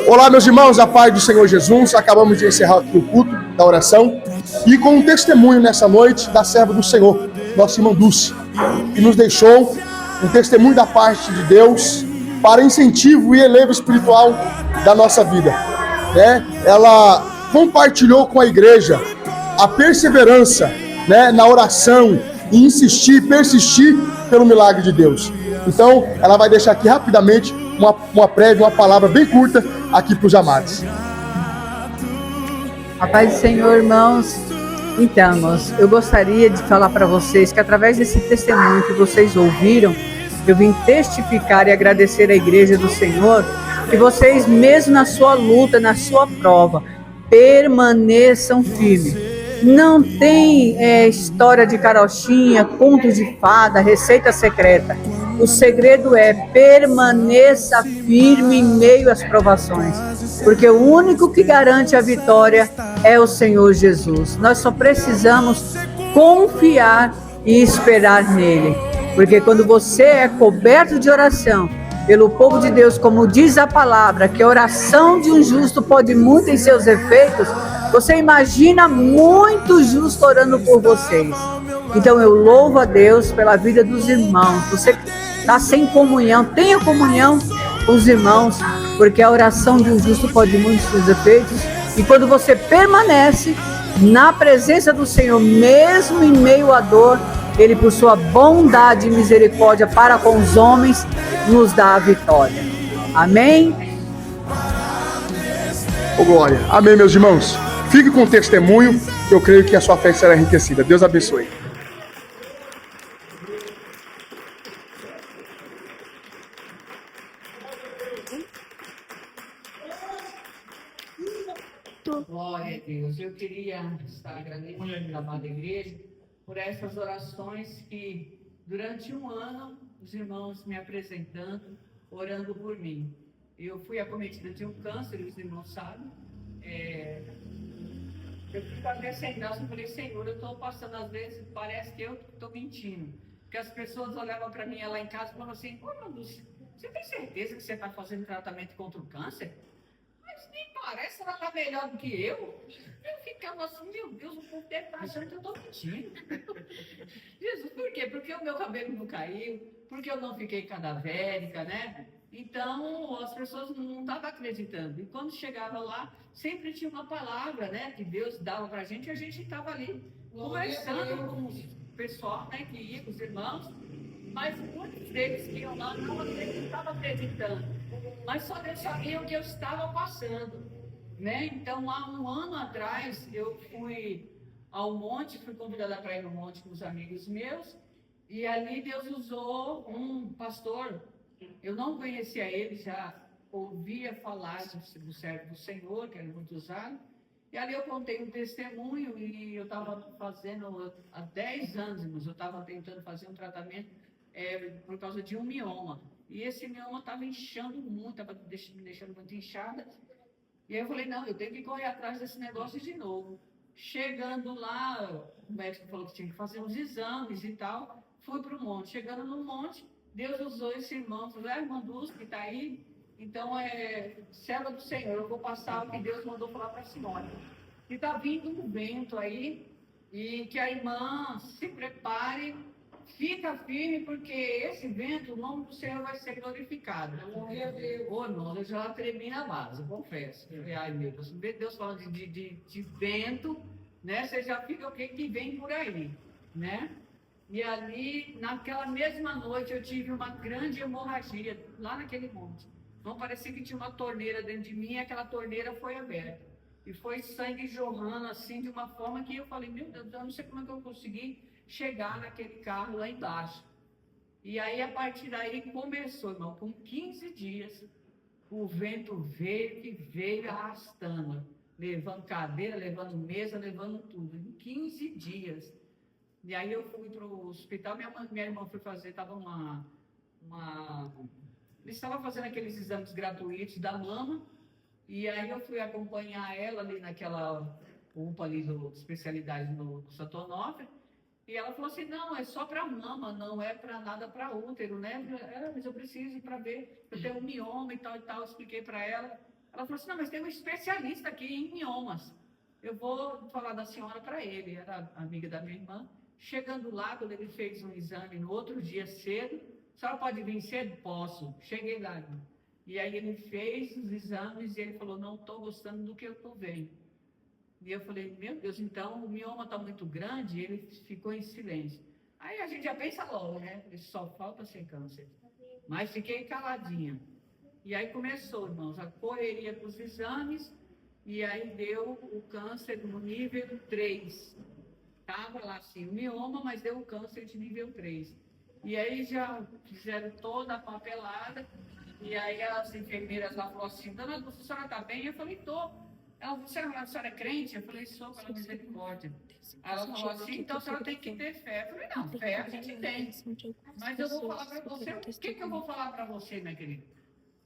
Olá, meus irmãos, a paz do Senhor Jesus. Acabamos de encerrar aqui o culto da oração e com um testemunho nessa noite da serva do Senhor, nossa irmã Dulce, que nos deixou um testemunho da parte de Deus para incentivo e elevo espiritual da nossa vida, né? Ela compartilhou com a igreja a perseverança, né, na oração e insistir, persistir pelo milagre de Deus. Então, ela vai deixar aqui rapidamente uma prévia, uma palavra bem curta aqui para os amados. A paz do Senhor, irmãos. Então, irmãos, eu gostaria de falar para vocês que através desse testemunho que vocês ouviram, eu vim testificar e agradecer à igreja do Senhor que vocês, mesmo na sua luta, na sua prova, permaneçam firmes. Não tem história de carochinha, conto de fada, receita secreta. O segredo é permaneça firme em meio às provações, porque o único que garante a vitória é o Senhor Jesus. Nós só precisamos confiar e esperar nele, porque quando você é coberto de oração pelo povo de Deus, como diz a palavra, que a oração de um justo pode muito em seus efeitos, você imagina muito justo orando por vocês. Então eu louvo a Deus pela vida dos irmãos. Você está sem comunhão, tenha comunhão com os irmãos, porque a oração de um justo pode muito em seus efeitos. E quando você permanece na presença do Senhor, mesmo em meio à dor, Ele, por sua bondade e misericórdia para com os homens, nos dá a vitória. Amém? Ô, glória. Amém, meus irmãos. Fique com o testemunho, que eu creio que a sua fé será enriquecida. Deus abençoe. Glória a Deus. Eu queria estar agradecendo à amada igreja por essas orações que, durante um ano, os irmãos me apresentando, orando por mim. Eu fui acometida de um câncer, os irmãos sabem. Eu fico até sem graça, eu falei, Senhor, eu estou passando, às vezes, parece que eu estou mentindo. Porque as pessoas olhavam para mim lá em casa e falavam assim, ô, Lúcia, você tem certeza que você está fazendo tratamento contra o câncer? Mas nem parece, ela está melhor do que eu. Eu ficava assim, meu Deus, o povo deve estar achando que eu estou mentindo. Jesus, por quê? Porque o meu cabelo não caiu, porque eu não fiquei cadavérica, né? Então, as pessoas não estavam acreditando. E quando chegava lá, sempre tinha uma palavra, né? Que Deus dava para a gente e a gente estava ali conversando com o pessoal, né? Que ia, com os irmãos. Mas muitos deles que iam lá não estavam acreditando. Mas só Deus sabia o que eu estava passando, né? Então, há um ano atrás, eu fui ao monte, fui convidada para ir no monte com os amigos meus. E ali Deus usou um pastor. Eu não conhecia ele, já ouvia falar do servo do Senhor, que era muito usado. E ali eu contei um testemunho e eu estava fazendo, há 10 anos, mas eu estava tentando fazer um tratamento por causa de um mioma. E esse mioma estava inchando muito, estava me deixando muito inchada. E aí eu falei, não, eu tenho que correr atrás desse negócio de novo. Chegando lá, o médico falou que tinha que fazer uns exames e tal. Fui para o monte. Chegando no monte, Deus usou esse irmão, falou, irmã Dulce, que está aí, então serva do Senhor, eu vou passar o que Deus mandou falar para a senhora. E está vindo um vento aí, e que a irmã se prepare, fica firme, porque esse vento, o nome do Senhor vai ser glorificado. Oh, não, eu já tremi na base, eu confesso. Ai, meu Deus, Deus falando de vento, né? Você já fica o que vem por aí, né? E ali, naquela mesma noite, eu tive uma grande hemorragia lá naquele monte. Então, parecia que tinha uma torneira dentro de mim e aquela torneira foi aberta. E foi sangue jorrando assim, de uma forma que eu falei, meu Deus, eu não sei como é que eu consegui chegar naquele carro lá embaixo. E aí, a partir daí, começou, irmão, com 15 dias, o vento veio arrastando, levando cadeira, levando mesa, levando tudo. Em 15 dias. E aí eu fui para o hospital, minha irmã foi fazer, eles estavam fazendo aqueles exames gratuitos da mama, e aí eu fui acompanhar ela ali naquela UPA ali de especialidade no Santo Onofre, E ela falou assim, não, é só para mama, não é para nada para útero, né? Mas eu preciso para ver, eu tenho um mioma e tal, eu expliquei para ela. Ela falou assim, não, mas tem um especialista aqui em miomas. Eu vou falar da senhora para ele, era amiga da minha irmã. Chegando lá, quando ele fez um exame no outro dia cedo, a senhora pode vir cedo? Posso. Cheguei lá. E aí ele fez os exames e ele falou, não estou gostando do que eu estou vendo. E eu falei, meu Deus, então o mioma está muito grande, e ele ficou em silêncio. Aí a gente já pensa logo, né? Só falta ser câncer. Mas fiquei caladinha. E aí começou, irmãos, a correria com os exames, e aí deu o câncer no nível 3. Estava lá assim, o mioma, mas deu o câncer de nível 3. E aí já fizeram toda a papelada, e aí as enfermeiras lá falaram assim, dona Dulce, a senhora está bem? Eu falei, estou. Ela falou, a senhora é crente? Eu falei, sou, pela misericórdia. Ela falou assim, então a senhora tem que ter fé. Eu falei, não, fé a gente tem. Mas eu vou falar para você, o que eu vou falar para você, minha querida?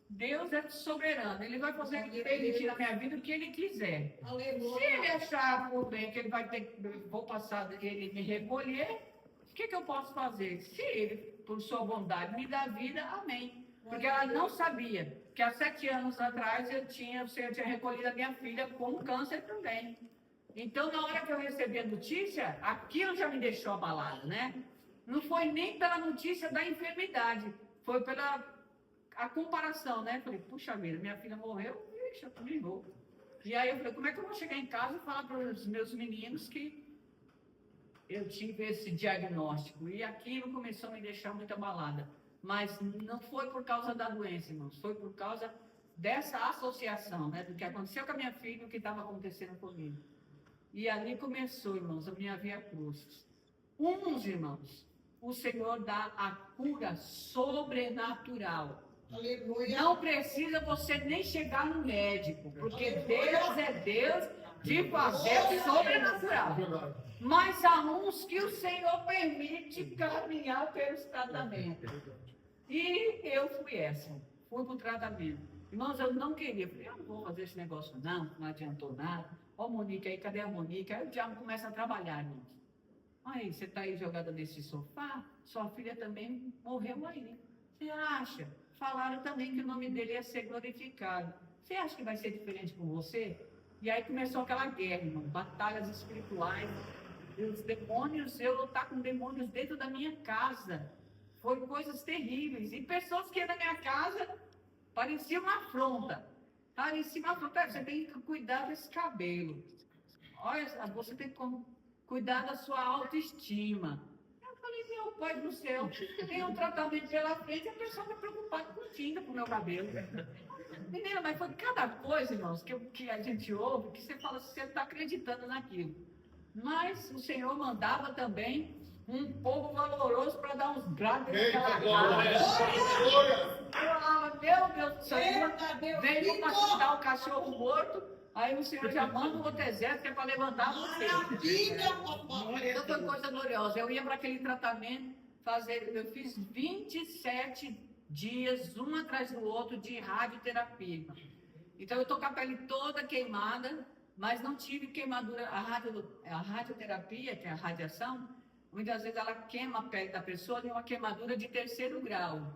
Deus é soberano, Ele vai fazer permitir na minha vida o que Ele quiser. Se Ele achar por bem que Ele vai ter, vou passar Ele me recolher, o que eu posso fazer? Se Ele, por sua bondade, me dá vida, amém. Porque ela não sabia que há 7 anos atrás o Senhor tinha recolhido a minha filha com câncer também. Então, na hora que eu recebi a notícia, aquilo já me deixou abalada, né? Não foi nem pela notícia da enfermidade, foi pela a comparação, né? Falei, puxa vida, minha filha morreu, ixi, eu também vou. E aí eu falei, como é que eu vou chegar em casa e falar para os meus meninos que eu tive esse diagnóstico? E aquilo começou a me deixar muito abalada. Mas não foi por causa da doença, irmãos, foi por causa dessa associação, né? Do que aconteceu com a minha filha e o que estava acontecendo comigo. E ali começou, irmãos, a minha via cruz. Irmãos, o Senhor dá a cura sobrenatural. Aleluia. Não precisa você nem chegar no médico, porque Deus é Deus de fazer o sobrenatural. Mas há uns que o Senhor permite caminhar pelos tratamentos. E eu fui fui para o tratamento. Irmãos, eu não queria, eu não vou fazer esse negócio não adiantou nada. Ó, Monique aí, cadê a Monique? Aí o diabo começa a trabalhar, irmãos. Aí, você está aí jogada nesse sofá, sua filha também morreu aí. Você acha? Falaram também que o nome dele ia ser glorificado. Você acha que vai ser diferente com você? E aí começou aquela guerra, irmão, batalhas espirituais. Os demônios, eu lutar com demônios dentro da minha casa. Foi coisas terríveis. E pessoas que iam na minha casa, parecia uma afronta. Parecia uma afronta. Você tem que cuidar desse cabelo. Olha, você tem que cuidar da sua autoestima. Eu falei, meu Pai do céu, tem um tratamento pela frente e a pessoa está preocupada com tinta pro meu cabelo. Menina, mas foi cada coisa, irmãos, que a gente ouve, que você fala, você está acreditando naquilo. Mas o Senhor mandava também um povo valoroso para dar uns braços naquela casa. Eu falava, meu Deus do céu, veio para cuidar o cachorro morto, aí o Senhor já manda um outro exército que é para levantar você. Então foi coisa gloriosa. Eu ia para aquele tratamento eu fiz 27 dias, um atrás do outro, de radioterapia. Então eu estou com a pele toda queimada, mas não tive queimadura. A radioterapia, que é a radiação, muitas vezes ela queima a pele da pessoa de uma queimadura de 3º grau.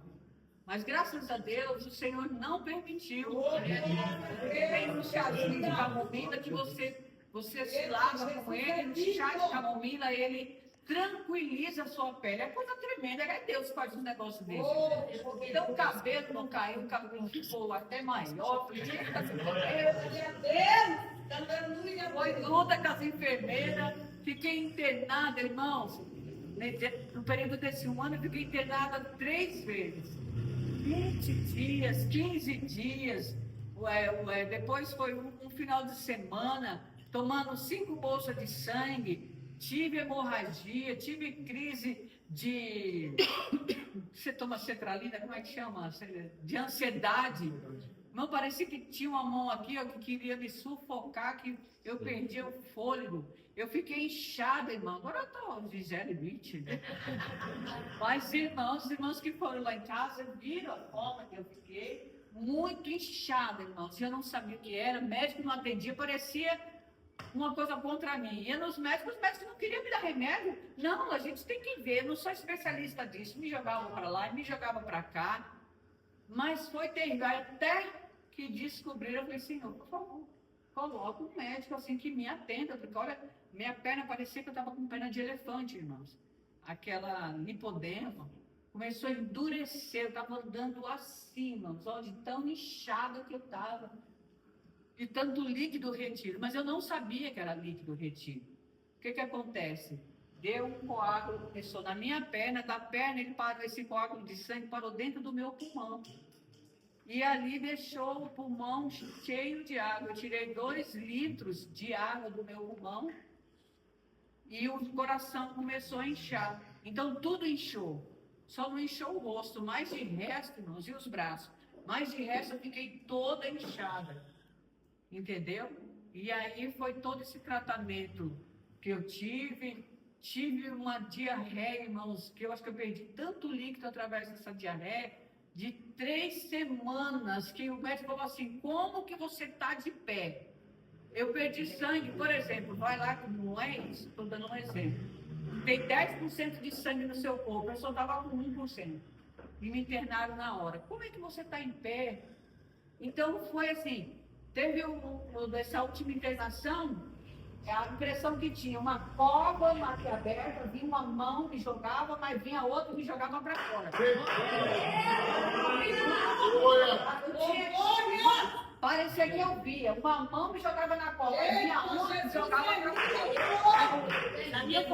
Mas graças a Deus o Senhor não permitiu. Porque tem um chazinho de camomila que você se lava com ele, no chá de camomila ele tranquiliza a sua pele. É coisa tremenda, é Deus que faz um negócio desse. Então o cabelo não caiu, o cabelo ficou até maior. Foi luta com as enfermeiras, fiquei internada, irmãos. No período desse ano, eu fiquei internada 3 vezes. 20 dias, 15 dias. Depois foi um final de semana, tomando 5 bolsas de sangue. Tive hemorragia, tive crise de... Você toma cetralina, como é que chama? De ansiedade. Não, parecia que tinha uma mão aqui, ó, que queria me sufocar, que eu perdia o fôlego. Eu fiquei inchada, irmão. Agora eu estou de Gisele. Mas irmãos que foram lá em casa viram a forma que eu fiquei muito inchada, irmãos. Eu não sabia o que era, o médico não atendia, parecia uma coisa contra mim. Ia nos médicos, os médicos não queriam me dar remédio. Não, a gente tem que ver, eu não sou especialista disso. Me jogavam para lá, me jogavam para cá. Mas foi terrível. Até que descobriram, eu falei, Senhor, por favor, coloca um médico assim que me atenda, porque olha, minha perna parecia que eu estava com perna de elefante, irmãos. Aquela lipodema começou a endurecer, eu estava andando assim, irmãos, olha, de tão inchada que eu estava, de tanto líquido retido, mas eu não sabia que era líquido retido. O que acontece? Deu um coágulo, começou na minha perna, da perna ele parou, esse coágulo de sangue parou dentro do meu pulmão. E ali deixou o pulmão cheio de água. Eu tirei 2 litros de água do meu pulmão e o coração começou a inchar. Então tudo inchou. Só não inchou o rosto, mas de resto, irmãos, e os braços. Mas de resto eu fiquei toda inchada. Entendeu? E aí foi todo esse tratamento que eu tive. Tive uma diarreia, irmãos, que eu acho que eu perdi tanto líquido através dessa diarreia, de 3 semanas, que o médico falou assim, como que você está de pé? Eu perdi sangue, por exemplo, vai lá, não é isso, estou dando um exemplo. Tem 10% de sangue no seu corpo, eu só estava com 1%. E me internaram na hora. Como é que você está em pé? Então foi assim, teve essa última internação, a impressão que tinha uma cova aqui aberta, vinha uma mão me jogava, mas vinha outra me jogava para fora. Parecia que eu via, uma mão me jogava na cova, vinha outra me jogava para fora. Na minha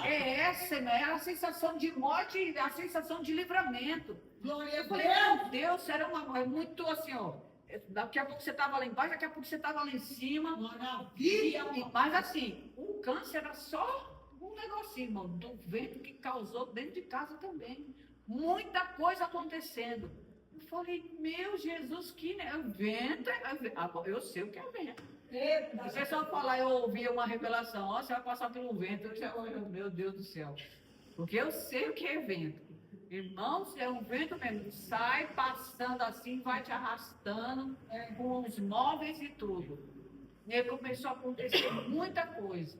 essa, né? Era a sensação de morte e a sensação de livramento. Eu falei, meu Deus, era muito assim, ó. Daqui a pouco você estava lá embaixo, daqui a pouco você estava lá em cima. Mas assim, o câncer era só um negocinho, irmão, do vento que causou dentro de casa também. Muita coisa acontecendo. Eu falei, meu Jesus, que vento. Eu sei o que é vento. Você só falar, eu ouvi uma revelação, ó, você vai passar pelo vento. Meu Deus do céu. Porque eu sei o que é vento. Irmãos, é um vento mesmo, sai passando assim, vai te arrastando, com os móveis e tudo. E aí começou a acontecer muita coisa.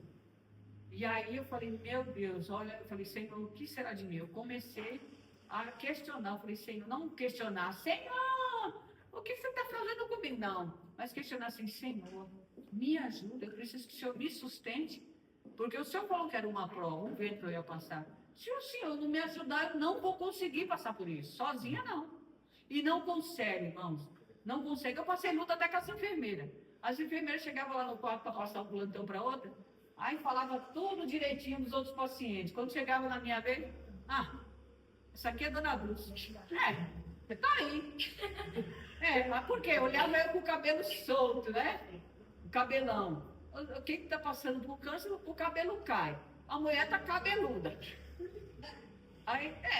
E aí eu falei, meu Deus, olha, eu falei, Senhor, o que será de mim? Eu comecei a questionar, eu falei, Senhor, não questionar, Senhor, o que você está fazendo comigo? Não, mas questionar assim, Senhor, me ajuda, eu preciso que o Senhor me sustente, porque o Senhor falou que era uma prova, um vento eu ia passar. Se o Senhor não me ajudar, eu não vou conseguir passar por isso. Sozinha, não. E não consegue, irmãos. Não consegue. Eu passei luta até com as enfermeiras. As enfermeiras chegavam lá no quarto para passar um plantão para outra, aí falava tudo direitinho dos outros pacientes. Quando chegava na minha vez, essa aqui é Dona Dulce. Você tá aí. Mas por quê? Olhava eu com o cabelo solto, né? O cabelão. O que está passando por câncer, o cabelo cai. A mulher tá cabeluda. Aí, tá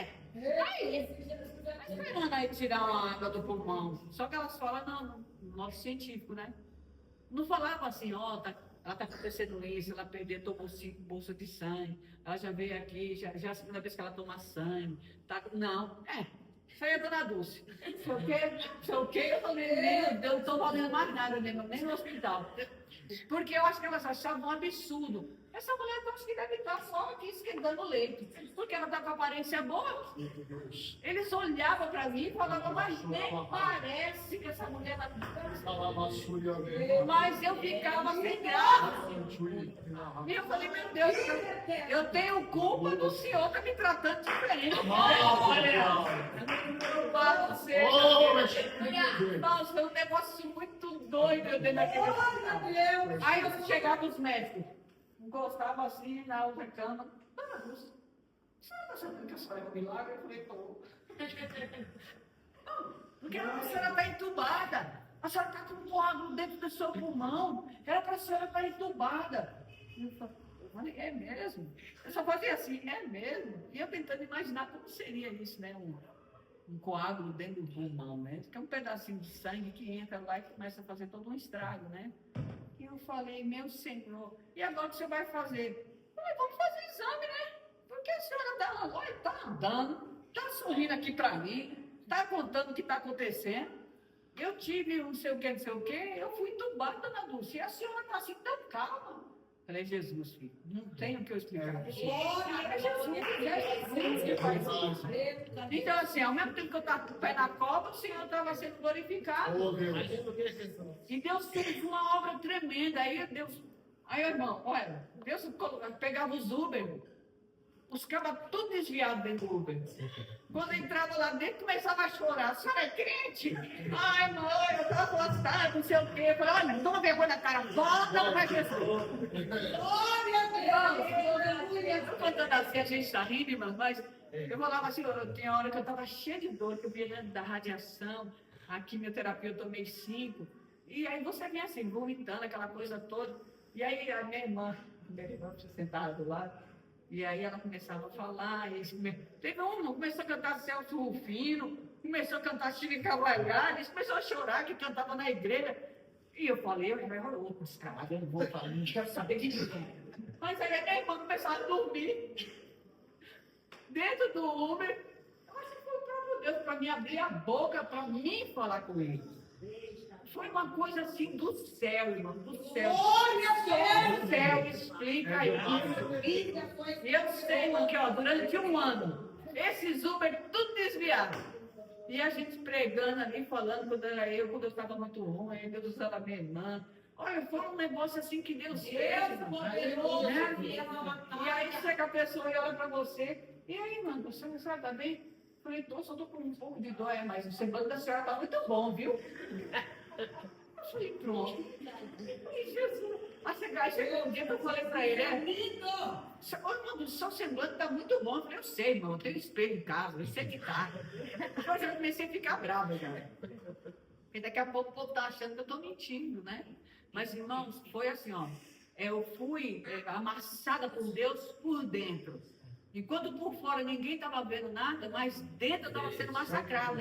esperando aí tirar uma água do pulmão. Só que elas falam no modo científico, né? Não falava assim, ela tá acontecendo isso, ela tomou 5 bolsas de sangue, ela já veio aqui, já é a segunda vez que ela toma sangue. Tá, não, isso aí é Dona Dulce. Sei o que, eu falei, meu Deus, não tô valendo mais nada, nem no hospital. Porque eu acho que elas achavam um absurdo. Essa mulher acho que deve estar só aqui esquentando o leito. Porque ela está com aparência boa. Eles olhavam para mim e falavam, mas nem parece que essa mulher está com. Mas eu ficava sem graça. E eu falei, meu Deus, eu tenho culpa do senhor estar me tratando diferente. Nossa, foi um negócio muito doido dentro daquele. Aí eu chegava os médicos. Encostava assim na outra cama. Dona Dulce, você não está sabendo que a senhora é um milagre? Eu falei, tô. Porque a senhora está entubada. A senhora está com um coágulo dentro do seu pulmão. Era para a senhora estar entubada. Eu falei, é mesmo? Eu só fazia assim, é mesmo? E eu tentando imaginar como seria isso, né? Um coágulo dentro do pulmão, né? Que é um pedacinho de sangue que entra lá e começa a fazer todo um estrago, né? E eu falei, meu Senhor, e agora o que você vai fazer? Eu falei, vamos fazer exame, né? Porque a senhora está andando, está sorrindo aqui para mim, está contando o que está acontecendo. Eu tive um não sei o quê, eu fui entubada, dona Dulce, e a senhora está assim tão calma. Falei, Jesus, filho, não tenho o que eu explicar. É Jesus que faz isso. Então, assim, ao mesmo tempo que eu estava com o pé na cova, o Senhor estava sendo glorificado. E Deus fez uma obra tremenda. Aí, irmão, olha, Deus pegava os Uber, os cabas tudo desviados dentro do Uber. Quando entrava lá dentro, começava a chorar. A senhora é crente? Ai, mãe, eu estava gostando, não sei o quê. Eu falei, olha, toma vergonha na cara, volta para Jesus. Glória a Deus! Eu estou contando assim, a gente está rindo, irmão, mas eu falava assim, tinha hora que eu estava cheia de dor, que eu vinha dentro da radiação, a quimioterapia eu tomei 5. E aí você vem assim, vomitando, aquela coisa toda. E aí a minha irmã sentada do lado, e aí ela começava a falar, teve uma, começou a cantar Celso Rufino, começou a cantar Chico Cavalhari, começou a chorar, que cantava na igreja. E eu falei, eu vou outro descarado, eu não vou falar, não quero saber de ninguém. Mas aí a minha irmã começava a dormir dentro do Uber. Eu acho que foi o próprio Deus para me abrir a boca, para mim falar com ele. Foi uma coisa assim do céu, irmão, do céu. Olha, do céu, explica isso. Eu sei, irmão, que ó, durante um ano, esses Uber tudo desviado. E a gente pregando ali, falando quando eu estava muito ruim, Deus usando a minha irmã. Olha, foi um negócio assim que Deus fez. Né? E aí chega a pessoa e olha para você. E aí, mano, você não sabe, tá bem? Eu falei, só tô com um pouco de dó, mas o semblante da senhora tá muito bom, viu? Eu falei, pronto. E Jesus, aí chegou um dia que eu falei pra ele, o seu semblante tá muito bom. Eu falei, eu sei, irmão, eu tenho espelho em casa, eu sei que tá. Depois eu comecei a ficar brava já. Porque daqui a pouco o povo tá achando que eu tô mentindo, né? Mas, irmãos, foi assim, ó. Eu fui amassada por Deus por dentro. Enquanto por fora ninguém estava vendo nada, mas dentro eu estava sendo massacrado.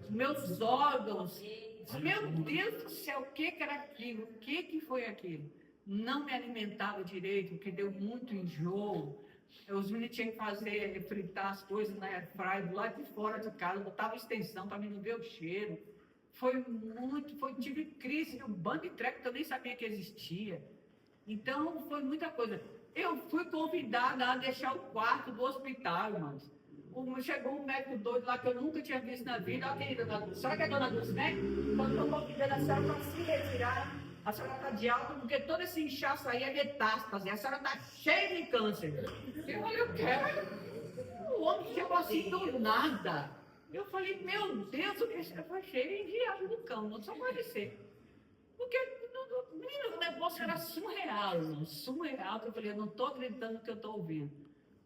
Meus órgãos. Meu Deus do céu, o que era aquilo? O que foi aquilo? Não me alimentava direito, porque deu muito enjoo. Os meninos tinham que fritar as coisas na airfryer do lado de fora de casa, botava extensão para mim não ver o cheiro. Tive crise de um bando de treco que eu nem sabia que existia. Então, foi muita coisa. Eu fui convidada a deixar o quarto do hospital, irmãos. Chegou um médico doido lá que eu nunca tinha visto na vida. Olha, querida dona Dulce, sabe que é dona Dulce, né? Quando eu convidando a senhora para se retirar, a senhora está de alta, porque todo esse inchaço aí é metástase. A senhora está cheia de câncer. Eu falei, eu quero. O homem chegou assim do nada. Eu falei, meu Deus, o que é? Foi cheio de diabo do cão, não só pode ser. Porque o negócio era surreal, irmão, surreal. Eu falei, eu não estou acreditando no que eu estou ouvindo.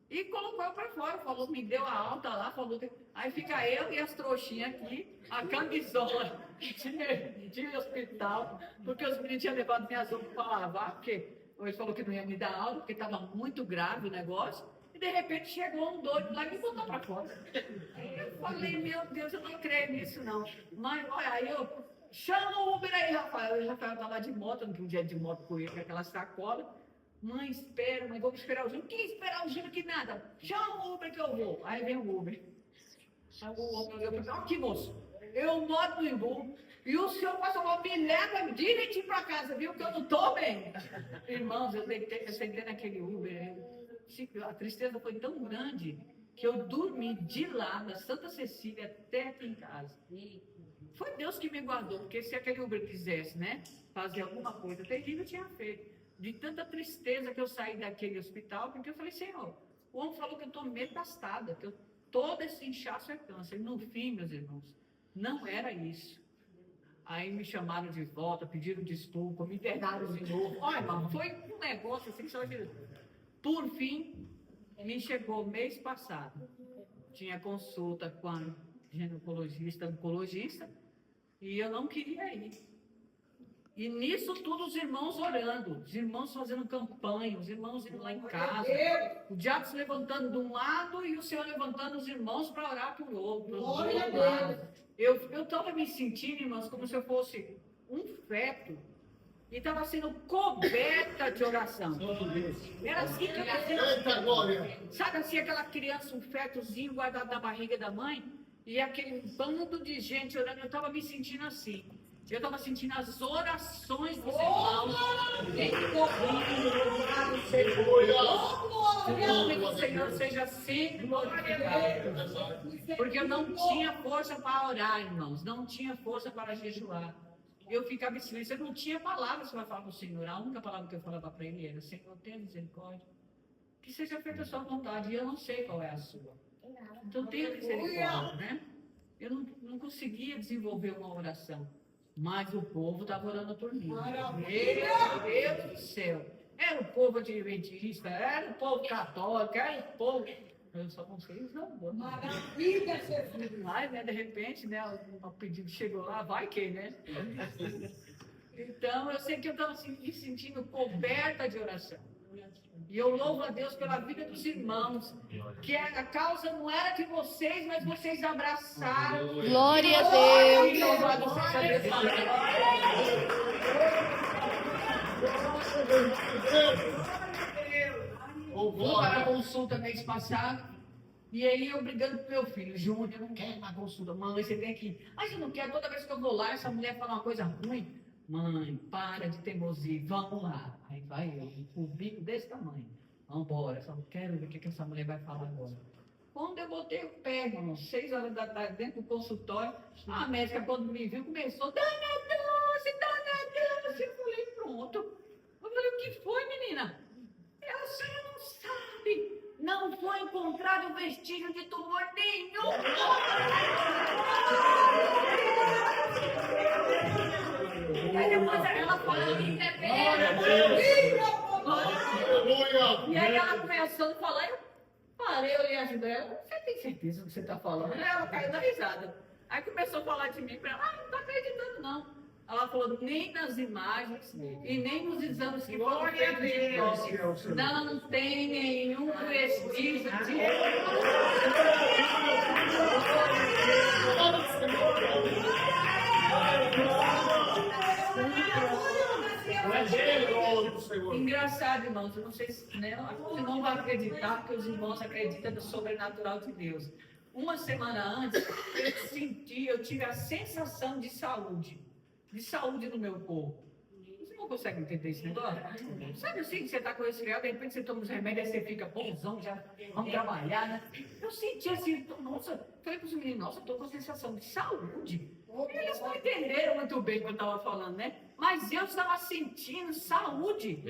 E colocou eu para fora, falou, me deu a alta lá, falou que... Aí fica eu e as trouxinhas aqui, a camisola de hospital, porque os meninos tinham levado minhas roupas para lavar, porque ele falou que não ia me dar aula, porque estava muito grave o negócio. E de repente chegou um doido lá e me botou para fora. Eu falei, meu Deus, eu não creio nisso não. Mas olha, aí eu... Chama o Uber aí, Rafael. O Rafael estava de moto, não tinha um dia de moto com ele, com aquela sacola. Mãe, espera, mãe, vou esperar o Júnior. Quem esperar o Júnior que nada? Chama o Uber que eu vou. Aí vem o Uber. Aí o Uber olhou para mim, aqui, moço, eu moro no Imbu e o senhor passou mal, me leva direitinho para casa, viu? Que eu não estou bem. Irmãos, eu sentei naquele Uber. A tristeza foi tão grande que eu dormi de lá, da Santa Cecília até aqui em casa. Foi Deus que me guardou, porque se aquele Uber quisesse, né, fazer alguma coisa terrível, eu tinha feito. De tanta tristeza que eu saí daquele hospital, porque eu falei, Senhor, o homem falou que eu estou metastada, que todo esse inchaço é câncer. E no fim, meus irmãos, não era isso. Aí me chamaram de volta, pediram desculpa, me internaram de novo. Olha, irmão, foi um negócio assim que só... Por fim, me chegou mês passado. Tinha consulta com a ginecologista, oncologista, e eu não queria ir. E nisso tudo os irmãos orando, os irmãos fazendo campanha, os irmãos indo lá em casa, o diabo se levantando de um lado e o Senhor levantando os irmãos para orar por outro. Eu estava me sentindo, irmãos, como se eu fosse um feto e estava sendo coberta de oração. Era assim que eu sabe assim, aquela criança, um fetozinho guardado na barriga da mãe, e aquele bando de gente orando, eu estava me sentindo assim. Eu estava sentindo as orações dos irmãos correndo, o Senhor. O nome do Senhor seja sempre glorificado. Porque eu não tinha força para orar, irmãos. Não tinha força para jejuar. Eu ficava em silêncio. Eu não tinha palavras para falar com o Senhor. A única palavra que eu falava para ele era: Senhor, tenha misericórdia. Que seja feita a sua vontade. E eu não sei qual é a sua. Então tenha misericórdia, né? Eu não conseguia desenvolver uma oração. Mas o povo estava orando por mim. Meu Deus do céu. Era o povo adventista, era o povo católico, era o povo... Eu só não sei usar o nome. Maravilha, Jesus. Mas, né, de repente, né, o pedido chegou lá, vai que, né? Então, eu sei que eu estava me sentindo coberta de oração. E eu louvo a Deus pela vida dos irmãos, que a causa não era de vocês, mas vocês abraçaram. Glória a Deus. Louvado seja Deus. Fui para a consulta mês passado, e aí eu brigando com meu filho: Júnior, eu não quero uma consulta. Mãe, você tem que ir. Mas eu não quero, toda vez que eu vou lá, essa mulher fala uma coisa ruim. Mãe, para de teimosia, vamos lá. Aí vai eu, um bico desse tamanho. Vamos embora, só quero ver o que essa mulher vai falar agora. Quando eu botei o pé, irmão, 6 horas da tarde, dentro do consultório, a médica, quando me viu, começou: Dona Dulce. Eu falei: pronto. Eu falei: o que foi, menina? Ela: a senhora não sabe. Não foi encontrado vestígio de tumor nenhum. Aí depois ela falou: e aí ela começou a falar, eu parei, eu olhei a ajuda ela: você tem certeza do que você está falando? Ela caiu da risada. Aí começou a falar de mim para ela: não está acreditando não. Ela falou: nem nas imagens e nem nos exames que foram feitos de prova, não tem nenhum vestígio de... Engraçado, irmãos, eu não sei se, né, os irmãos vão acreditar, porque os irmãos acreditam no sobrenatural de Deus. Uma semana antes, eu tive a sensação de saúde no meu corpo. Você não consegue entender esse negócio? Sabe assim, que você está com resfriado, de repente você toma os remédios, aí você fica bonzão, já vamos trabalhar, né? Eu senti assim, nossa, falei para os meninos: nossa, eu estou com a sensação de saúde. E eles não entenderam muito bem o que eu estava falando, né? Mas eu estava sentindo saúde.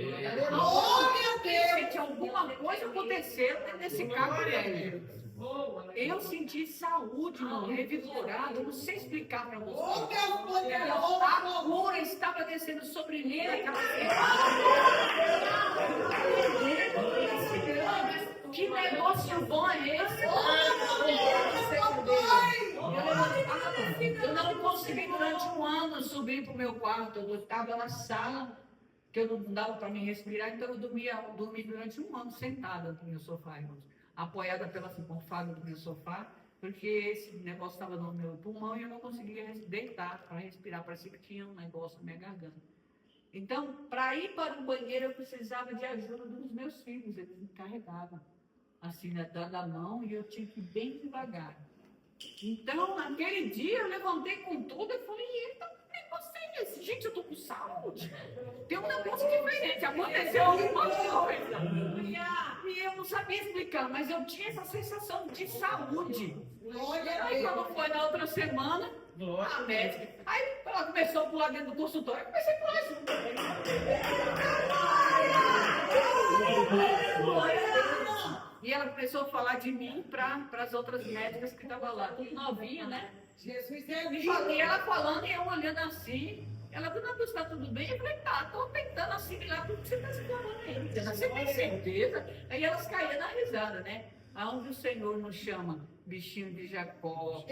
Gente, alguma coisa aconteceu nesse carro velho. Eu senti saúde, irmão, revigorado. Eu não sei explicar para vocês. A cura estava descendo sobre mim naquela Que negócio bom é esse? Eu não consegui durante um ano subir para o meu quarto. Eu estava na sala, que eu não dava para me respirar, então eu dormi durante um ano sentada no meu sofá, irmãos, apoiada pela almofada do meu sofá, porque esse negócio estava no meu pulmão e eu não conseguia deitar para respirar. Parecia que tinha um negócio na minha garganta. Então, para ir para o banheiro, eu precisava de ajuda dos meus filhos. Eles me carregavam assim, da mão, e eu tinha que ir bem devagar. Então, naquele dia, eu levantei com tudo e falei: eita, que negócio é esse? Gente, eu tô com saúde. Tem um negócio diferente, aconteceu alguma coisa. E eu não sabia explicar, mas eu tinha essa sensação de saúde. Aí, quando foi na outra semana, a médica, aí ela começou a pular dentro do consultório, eu comecei a pular junto. E ela começou a falar de mim para as outras médicas que estavam lá, tudo novinha, né? Jesus é lindo. E ela falando e eu olhando assim. Ela: Dona Dulce, está tudo bem? Eu falei: tá, estou tentando assimilar tudo que você está se falando aí. Você tem certeza? Aí elas caíam na risada, né? Aonde o Senhor nos chama bichinho de Jacó,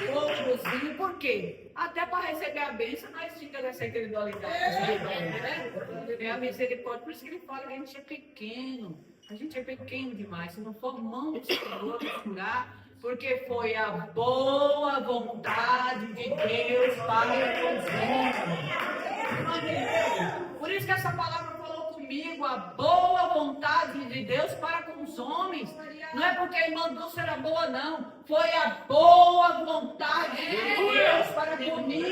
gêmeozinho, por quê? Até para receber a bênção, nós tínhamos essa individualidade, né? É a misericórdia, por isso que ele fala que a gente é pequeno. A gente é pequeno demais. Se não for mão do Senhor nos curar, porque foi a boa vontade de Deus para conosco. Por isso que essa palavra falou comigo: a boa vontade de Deus para com os homens. Não é porque a irmã Dulce era boa, não. Foi a boa vontade de Deus para comigo.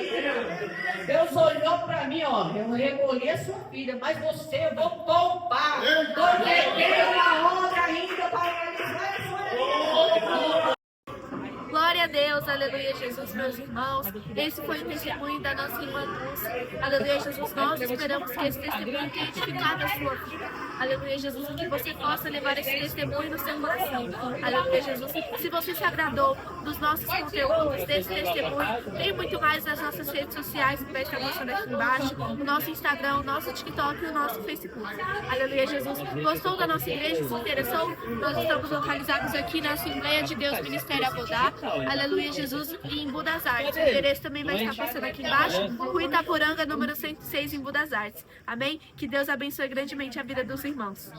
mim, ó, eu recolhi a sua filha, mas você eu vou poupar. Porque Deus na honra ainda para realizar a sua vida. Glória a Deus, aleluia, Jesus, meus irmãos. Esse foi o testemunho da nossa irmã Dulce. Aleluia, Jesus, nós esperamos que esse testemunho tenha edificado a sua vida. Aleluia, Jesus, que você possa levar esse testemunho no seu coração. Aleluia, Jesus. Se você se agradou dos nossos conteúdos, desse testemunho, tem muito mais nas nossas redes sociais, que vai estar mostrando aqui embaixo, o nosso Instagram, o nosso TikTok e o nosso Facebook. Aleluia, Jesus. Gostou da nossa igreja? Se interessou? Nós estamos localizados aqui na Assembleia de Deus Ministério Abodá. Aleluia, Jesus, e em Budas Artes. O endereço também vai estar passando aqui embaixo. Rua Itaporanga, número 106, em Budas Artes. Amém? Que Deus abençoe grandemente a vida dos irmãos.